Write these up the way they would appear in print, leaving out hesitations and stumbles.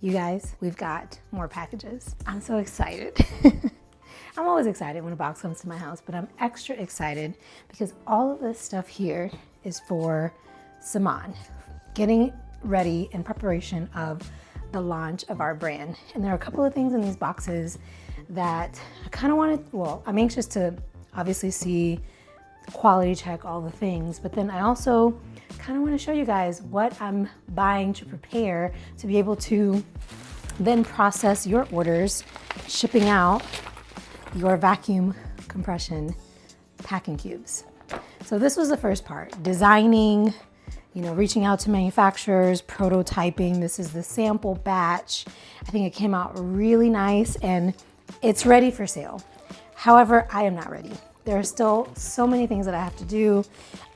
You guys, we've got more packages. I'm so excited. I'm always excited when a box comes to my house, but I'm extra excited because all of this stuff here is for Samaan, getting ready in preparation of the launch of our brand. And there are a couple of things in these boxes that I kind of wanted, well, I'm anxious to obviously see, quality check, all the things, but then I also kind of want to show you guys what I'm buying to prepare to be able to then process your orders, shipping out your vacuum compression packing cubes. So this was the first part, designing, reaching out to manufacturers, prototyping. This is the sample batch. I think it came out really nice and it's ready for sale. However, I am not ready. There are still so many things that I have to do.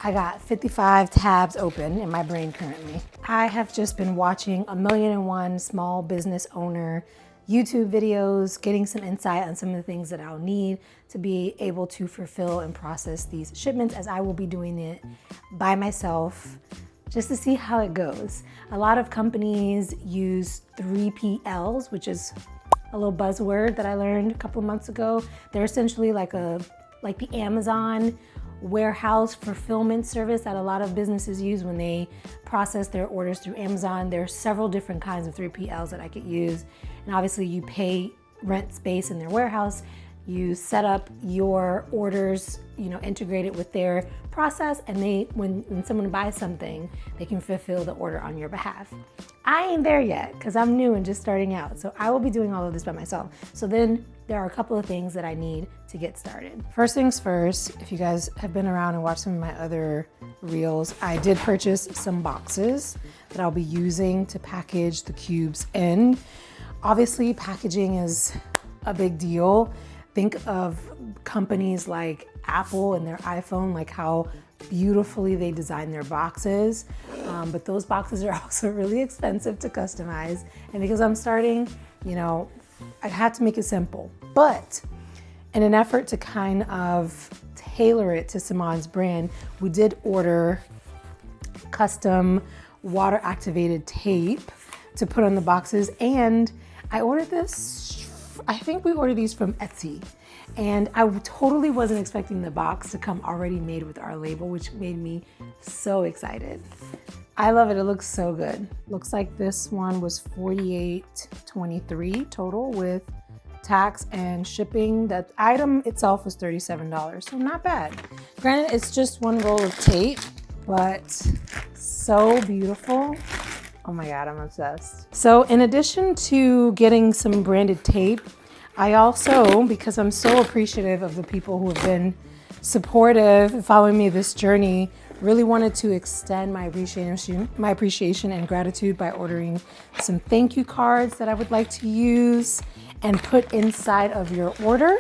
I got 55 tabs open in my brain currently. I have just been watching 1,000,001 small business owner YouTube videos, getting some insight on some of the things that I'll need to be able to fulfill and process these shipments, as I will be doing it by myself just to see how it goes. A lot of companies use 3PLs, which is a little buzzword that I learned a couple of months ago. They're essentially like the Amazon warehouse fulfillment service that a lot of businesses use when they process their orders through Amazon. There are several different kinds of 3PLs that I could use. And obviously you pay rent space in their warehouse, you set up your orders, integrate it with their process, and when someone buys something, they can fulfill the order on your behalf. I ain't there yet because I'm new and just starting out. So I will be doing all of this by myself. So then there are a couple of things that I need to get started. First things first, if you guys have been around and watched some of my other reels, I did purchase some boxes that I'll be using to package the cubes in. Obviously, packaging is a big deal. Think of companies like Apple and their iPhone, like how beautifully they design their boxes. But those boxes are also really expensive to customize. And because I'm starting, I had to make it simple. But in an effort to kind of tailor it to Samaan's brand, we did order custom water activated tape to put on the boxes. And I ordered this, I think we ordered these from Etsy. And I totally wasn't expecting the box to come already made with our label, which made me so excited. I love it, it looks so good. Looks like this one was $48.23 total with tax and shipping. That item itself was $37, so not bad. Granted, it's just one roll of tape, but so beautiful. Oh my God, I'm obsessed. So in addition to getting some branded tape, I also, because I'm so appreciative of the people who have been supportive and following me this journey, really wanted to extend my appreciation and gratitude by ordering some thank you cards that I would like to use and put inside of your order.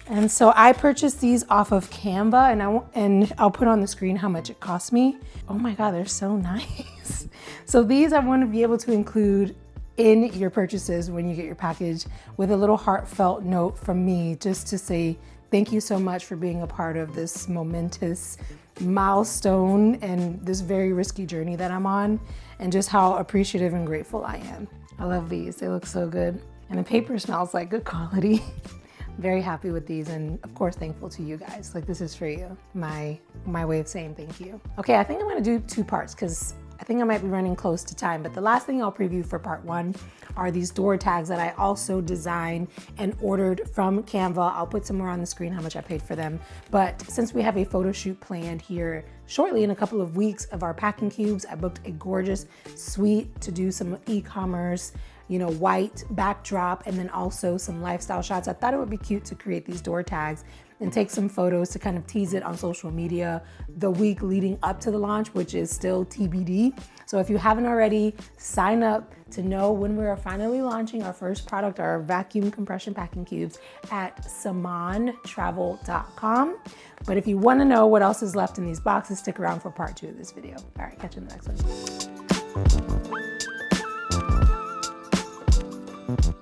And so I purchased these off of Canva, and I'll put on the screen how much it cost me. Oh my God, they're so nice. So these I want to be able to include in your purchases when you get your package, with a little heartfelt note from me just to say thank you so much for being a part of this momentous milestone and this very risky journey that I'm on, and just how appreciative and grateful I am. I love these, they look so good. And the paper smells like good quality. Very happy with these, and of course thankful to you guys. Like, this is for you, my way of saying thank you. Okay, I think I'm gonna do two parts because I think I might be running close to time, but the last thing I'll preview for part one are these door tags that I also designed and ordered from Canva. I'll put somewhere on the screen how much I paid for them. But since we have a photo shoot planned here shortly in a couple of weeks of our packing cubes, I booked a gorgeous suite to do some e-commerce, white backdrop, and then also some lifestyle shots. I thought it would be cute to create these door tags and take some photos to kind of tease it on social media the week leading up to the launch, which is still TBD. So if you haven't already, sign up to know when we are finally launching our first product, our vacuum compression packing cubes, at samaantravel.com. But if you want to know what else is left in these boxes, stick around for part two of this video. All right, catch you in the next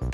one.